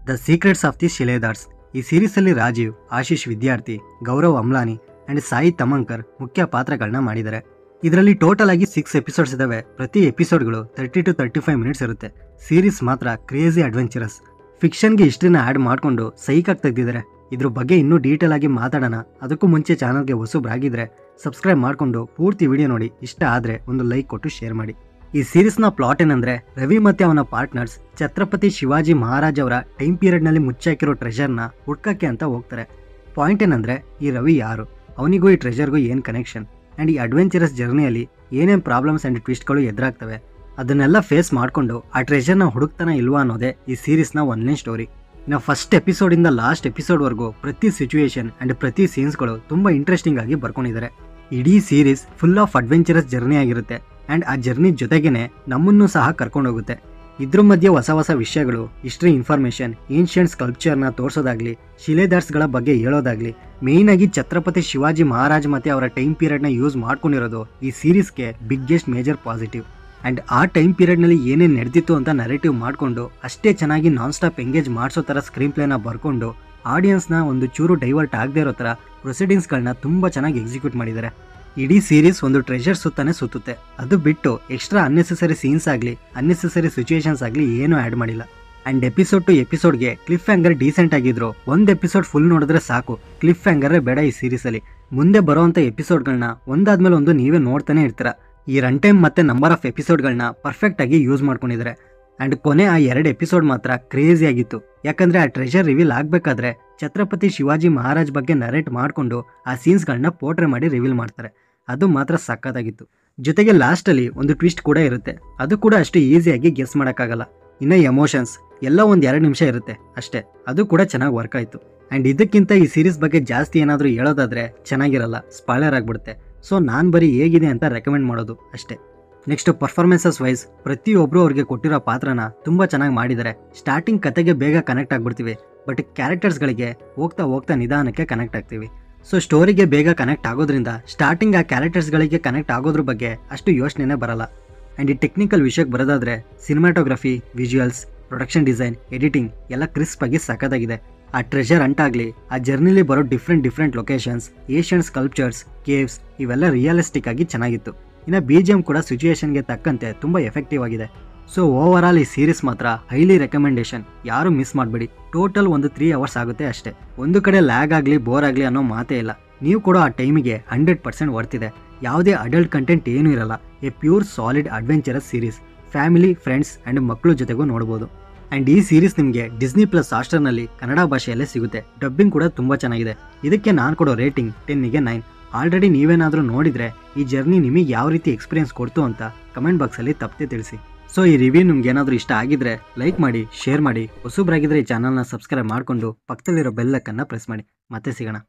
The secrets of the Shiledars. ಈ ಸೀರೀಸಲ್ಲಿ Rajeev, Ashish Vidyarthi, Gaurav Amlani and Sai Tamhankar ಮುಖ್ಯ ಪಾತ್ರಗಳನ್ನ ಮಾಡಿದ್ದಾರೆ. ಇದರಲ್ಲಿ ಟೋಟಲ್ ಆಗಿ 6 ಎಪಿಸೋಡ್ಸ್ ಇದಾವೆ. ಪ್ರತಿ ಎಪಿಸೋಡ್ಗಳು 30 to 35 ಮಿನಿಟ್ಸ್ ಇರುತ್ತೆ. ಸೀರೀಸ್ ಮಾತ್ರ ಕ್ರೇಜಿ ಅಡ್ವೆಂಚರಸ್. ಫಿಕ್ಷನ್ಗೆ ಹಿಸ್ಟ್ರಿನ ಆ್ಯಡ್ ಮಾಡಿಕೊಂಡು ಸೈಕಾಗಿ ತೆಗೆದಿದ್ದಾರೆ. ಇದ್ರ ಬಗ್ಗೆ ಇನ್ನೂ ಡೀಟೇಲ್ ಆಗಿ ಮಾತಾಡೋಣ. ಅದಕ್ಕೂ ಮುಂಚೆ ಚಾನಲ್ಗೆ ಹೊಸಬ್ರಾಗಿದ್ರೆ ಸಬ್ಸ್ಕ್ರೈಬ್ ಮಾಡಿಕೊಂಡು ಪೂರ್ತಿ ವಿಡಿಯೋ ನೋಡಿ. ಇಷ್ಟ ಆದರೆ ಒಂದು ಲೈಕ್ ಕೊಟ್ಟು ಶೇರ್ ಮಾಡಿ. ಈ ಸೀರೀಸ್ನ ಪ್ಲಾಟ್ ಏನಂದ್ರೆ, ರವಿ ಮತ್ತೆ ಅವನ ಪಾರ್ಟ್ನರ್ಸ್ ಛತ್ರಪತಿ ಶಿವಾಜಿ ಮಹಾರಾಜ್ ಅವರ ಟೈಮ್ ಪೀರಿಯಡ್ನಲ್ಲಿ ಮುಚ್ಚಾಕಿರೋ ಟ್ರೆಷರ್ನ ಹುಡ್ಕಕ್ಕೆ ಅಂತ ಹೋಗ್ತಾರೆ. ಪಾಯಿಂಟ್ ಏನಂದ್ರೆ, ಈ ರವಿ ಯಾರು, ಅವನಿಗೂ ಈ ಟ್ರೆಷರ್ಗೂ ಏನು ಕನೆಕ್ಷನ್, ಆ್ಯಂಡ್ ಈ ಅಡ್ವೆಂಚರಸ್ ಜರ್ನಿಯಲ್ಲಿ ಏನೇನು ಪ್ರಾಬ್ಲಮ್ಸ್ ಆ್ಯಂಡ್ ಟ್ವಿಸ್ಟ್ಗಳು ಎದುರಾಗ್ತವೆ, ಅದನ್ನೆಲ್ಲ ಫೇಸ್ ಮಾಡಿಕೊಂಡು ಆ ಟ್ರೆಷರ್ನ ಹುಡುಕ್ತಾನ ಇಲ್ವಾ ಅನ್ನೋದೇ ಈ ಸೀರೀಸ್ನ ಒನ್ಲೈನ್ ಸ್ಟೋರಿ. ಇನ್ನು ಫಸ್ಟ್ ಎಪಿಸೋಡಿಂದ ಲಾಸ್ಟ್ ಎಪಿಸೋಡ್ವರೆಗೂ ಪ್ರತಿ ಸಿಚುವೇಶನ್ ಆ್ಯಂಡ್ ಪ್ರತಿ ಸೀನ್ಸ್ಗಳು ತುಂಬ ಇಂಟ್ರೆಸ್ಟಿಂಗ್ ಆಗಿ ಬರ್ಕೊಂಡಿದ್ದಾರೆ. ಇಡೀ series full of adventurous journey ಆಗಿರುತ್ತೆ. ಆ್ಯಂಡ್ ಆ ಜರ್ನಿ ಜೊತೆಗೇನೆ ನಮ್ಮನ್ನು ಸಹ ಕರ್ಕೊಂಡೋಗುತ್ತೆ. ಇದ್ರ ಮಧ್ಯೆ ಹೊಸ ಹೊಸ ವಿಷಯಗಳು, ಹಿಸ್ಟ್ರಿ ಇನ್ಫಾರ್ಮೇಷನ್, ಏನ್ಷಿಯಂಟ್ ಸ್ಕಲ್ಪ್ಚರ್ನ ತೋರಿಸೋದಾಗ್ಲಿ, ಶಿಲೇದಾರ್ಸ್ಗಳ ಬಗ್ಗೆ ಹೇಳೋದಾಗ್ಲಿ, ಮೇಯ್ನ್ ಆಗಿ ಛತ್ರಪತಿ ಶಿವಾಜಿ ಮಹಾರಾಜ್ ಮತ್ತೆ ಅವರ ಟೈಮ್ ಪೀರಿಯಡ್ನ ಯೂಸ್ ಮಾಡ್ಕೊಂಡಿರೋದು ಈ ಸೀರೀಸ್ಗೆ ಬಿಗ್ಗೆಸ್ಟ್ ಮೇಜರ್ ಪಾಸಿಟಿವ್. ಆ್ಯಂಡ್ ಆ ಟೈಮ್ ಪೀರಿಯಡ್ನಲ್ಲಿ ಏನೇನು ನಡೆದಿತ್ತು ಅಂತ ನರೇಟಿವ್ ಮಾಡಿಕೊಂಡು ಅಷ್ಟೇ ಚೆನ್ನಾಗಿ ನಾನ್ ಸ್ಟಾಪ್ ಎಂಗೇಜ್ ಮಾಡಿಸೋ ಥರ ಸ್ಕ್ರೀನ್ ಪ್ಲೇನ ಬರ್ಕೊಂಡು ಆಡಿಯನ್ಸ್ನ ಒಂದು ಚೂರು ಡೈವರ್ಟ್ ಆಗದೆ ಇರೋ ಥರ ಪ್ರೊಸೀಡಿಂಗ್ಸ್ಗಳನ್ನ ತುಂಬ ಚೆನ್ನಾಗಿ ಎಕ್ಸಿಕ್ಯೂಟ್ ಮಾಡಿದ್ದಾರೆ. ಇಡೀ ಸೀರೀಸ್ ಒಂದು ಟ್ರೆಷರ್ ಸುತ್ತಾನೆ ಸುತ್ತುತ್ತೆ. ಅದು ಬಿಟ್ಟು ಎಕ್ಸ್ಟ್ರಾ ಅನ್ನೆಸೆಸರಿ ಸೀನ್ಸ್ ಆಗಲಿ, ಅನ್ನೆಸೆಸರಿ ಸಿಚುವೇಶನ್ಸ್ ಆಗಲಿ ಏನೂ ಆ್ಯಡ್ ಮಾಡಿಲ್ಲ. ಆ್ಯಂಡ್ ಎಪಿಸೋಡ್ ಟು ಎಪಿಸೋಡ್ಗೆ ಕ್ಲಿಫ್ ಹ್ಯಾಂಗರ್ ಡೀಸೆಂಟ್ ಆಗಿದ್ರು. ಒಂದು ಎಪಿಸೋಡ್ ಫುಲ್ ನೋಡಿದ್ರೆ ಸಾಕು, ಕ್ಲಿಫ್ ಹ್ಯಾಂಗರೇ ಬೇಡ ಈ ಸೀರೀಸಲ್ಲಿ. ಮುಂದೆ ಬರೋವಂಥ ಎಪಿಸೋಡ್ಗಳನ್ನ ಒಂದಾದ್ಮೇಲೆ ಒಂದು ನೀವೇ ನೋಡ್ತಾನೆ ಇರ್ತೀರ. ಈ ರನ್ ಟೈಮ್ ಮತ್ತು ನಂಬರ್ ಆಫ್ ಎಪಿಸೋಡ್ಗಳನ್ನ ಪರ್ಫೆಕ್ಟಾಗಿ ಯೂಸ್ ಮಾಡ್ಕೊಂಡಿದ್ದಾರೆ. ಆ್ಯಂಡ್ ಕೊನೆ ಆ 2 ಎಪಿಸೋಡ್ ಮಾತ್ರ ಕ್ರೇಜಿ ಆಗಿತ್ತು. ಯಾಕಂದರೆ ಆ ಟ್ರೆಷರ್ ರಿವೀಲ್ ಆಗಬೇಕಾದ್ರೆ ಛತ್ರಪತಿ ಶಿವಾಜಿ ಮಹಾರಾಜ್ ಬಗ್ಗೆ ನರೇಟ್ ಮಾಡಿಕೊಂಡು ಆ ಸೀನ್ಸ್ಗಳನ್ನ ಪೋರ್ಟ್ರೇ ಮಾಡಿ ರಿವೀಲ್ ಮಾಡ್ತಾರೆ. ಅದು ಮಾತ್ರ ಸಖತ್ತಾಗಿತ್ತು. ಜೊತೆಗೆ ಲಾಸ್ಟಲ್ಲಿ ಒಂದು ಟ್ವಿಸ್ಟ್ ಕೂಡ ಇರುತ್ತೆ. ಅದು ಕೂಡ ಅಷ್ಟು ಈಸಿಯಾಗಿ ಗೆಸ್ ಮಾಡೋಕ್ಕಾಗಲ್ಲ. ಇನ್ನು ಎಮೋಷನ್ಸ್ ಎಲ್ಲ ಒಂದು 2 ನಿಮಿಷ ಇರುತ್ತೆ ಅಷ್ಟೇ. ಅದು ಕೂಡ ಚೆನ್ನಾಗಿ ವರ್ಕ್ ಆಯಿತು. ಆ್ಯಂಡ್ ಇದಕ್ಕಿಂತ ಈ ಸೀರೀಸ್ ಬಗ್ಗೆ ಜಾಸ್ತಿ ಏನಾದರೂ ಹೇಳೋದಾದರೆ ಚೆನ್ನಾಗಿರಲ್ಲ, ಸ್ಪಾಯ್ಲರ್ ಆಗಿಬಿಡುತ್ತೆ. ಸೊ ನಾನು ಬರೀ ಹೇಗಿದೆ ಅಂತ ರೆಕಮೆಂಡ್ ಮಾಡೋದು ಅಷ್ಟೇ. ನೆಕ್ಸ್ಟ್ ಪರ್ಫಾರ್ಮೆನ್ಸಸ್ ವೈಸ್ ಪ್ರತಿಯೊಬ್ಬರು ಅವ್ರಿಗೆ ಕೊಟ್ಟಿರೋ ಪಾತ್ರನ ತುಂಬ ಚೆನ್ನಾಗಿ ಮಾಡಿದ್ದಾರೆ. ಸ್ಟಾರ್ಟಿಂಗ್ ಕತೆಗೆ ಬೇಗ ಕನೆಕ್ಟ್ ಆಗಿಬಿಡ್ತೀವಿ, ಬಟ್ ಕ್ಯಾರೆಕ್ಟರ್ಸ್ಗಳಿಗೆ ಹೋಗ್ತಾ ಹೋಗ್ತಾ ನಿಧಾನಕ್ಕೆ ಕನೆಕ್ಟ್ ಆಗ್ತೀವಿ. ಸೊ ಸ್ಟೋರಿಗೆ ಬೇಗ ಕನೆಕ್ಟ್ ಆಗೋದ್ರಿಂದ ಸ್ಟಾರ್ಟಿಂಗ್ ಆ ಕ್ಯಾರೆಕ್ಟರ್ಸ್ಗಳಿಗೆ ಕನೆಕ್ಟ್ ಆಗೋದ್ರ ಬಗ್ಗೆ ಅಷ್ಟು ಯೋಚನೆನೇ ಬರಲ್ಲ. ಆ್ಯಂಡ್ ಈ ಟೆಕ್ನಿಕಲ್ ವಿಷಯಕ್ಕೆ ಬರೋದಾದರೆ cinematography, visuals, production design, editing ಎಲ್ಲ ಕ್ರಿಸ್ಪ್ ಆಗಿ ಸಖತ್ತಾಗಿದೆ. ಆ ಟ್ರೆಷರ್ ಅಂಟಾಗಲಿ, ಆ ಜರ್ನಿಲಿ ಬರೋ different locations, Asian sculptures, caves ಇವೆಲ್ಲ ರಿಯಲಿಸ್ಟಿಕ್ ಆಗಿ ಚೆನ್ನಾಗಿತ್ತು. ಇನ್ನು BGM ಕೂಡ ಸಿಚುಯೇಷನ್ಗೆ ತಕ್ಕಂತೆ ತುಂಬ ಎಫೆಕ್ಟಿವ್ ಆಗಿದೆ. ಸೊ ಓವರ್ ಆಲ್ ಈ ಸೀರೀಸ್ ಮಾತ್ರ ಹೈಲಿ ರೆಕಮೆಂಡೇಶನ್. ಯಾರು ಮಿಸ್ ಮಾಡಬೇಡಿ. ಟೋಟಲ್ ಒಂದು 3 ಅವರ್ಸ್ ಆಗುತ್ತೆ ಅಷ್ಟೇ. ಒಂದು ಕಡೆ ಲ್ಯಾಗ್ ಆಗಲಿ, ಬೋರ್ ಆಗಲಿ ಅನ್ನೋ ಮಾತೇ ಇಲ್ಲ. ನೀವು ಕೂಡ ಆ ಟೈಮಿಗೆ 100% ವರ್ತಿದೆ. ಯಾವುದೇ ಅಡಲ್ಟ್ ಕಂಟೆಂಟ್ ಏನೂ ಇರಲ್ಲ. A pure solid adventurous series. Family, friends and ಮಕ್ಕಳು ಜೊತೆಗೂ ನೋಡ್ಬೋದು. ಆ್ಯಂಡ್ ಈ ಸೀರೀಸ್ ನಿಮಗೆ Disney+ Hotstarನಲ್ಲಿ ಕನ್ನಡ ಭಾಷೆಯಲ್ಲೇ ಸಿಗುತ್ತೆ. ಡಬ್ಬಿಂಗ್ ಕೂಡ ತುಂಬ ಚೆನ್ನಾಗಿದೆ. ಇದಕ್ಕೆ ನಾನು ಕೊಡೋ ರೇಟಿಂಗ್ 10ಗೆ 9. ಆಲ್ರೆಡಿ ನೀವೇನಾದರೂ ನೋಡಿದರೆ ಈ ಜರ್ನಿ ನಿಮಗೆ ಯಾವ ರೀತಿ ಎಕ್ಸ್ಪೀರಿಯನ್ಸ್ ಕೊಡ್ತು ಅಂತ ಕಮೆಂಟ್ ಬಾಕ್ಸಲ್ಲಿ ತಪ್ಪದೆ ತಿಳಿಸಿ. ಸೊ ಈ ರಿವ್ಯೂ ನಿಮ್ಗೆ ಏನಾದರೂ ಇಷ್ಟ ಆಗಿದ್ರೆ ಲೈಕ್ ಮಾಡಿ, ಶೇರ್ ಮಾಡಿ. ಹೊಸಬ್ರಾಗಿದ್ದರೆ ಈ ಚಾನಲ್ನ ಸಬ್ಸ್ಕ್ರೈಬ್ ಮಾಡಿಕೊಂಡು ಪಕ್ಕದಲ್ಲಿರೋ ಬೆಲ್ ಐಕನ್ನ ಪ್ರೆಸ್ ಮಾಡಿ. ಮತ್ತೆ ಸಿಗೋಣ.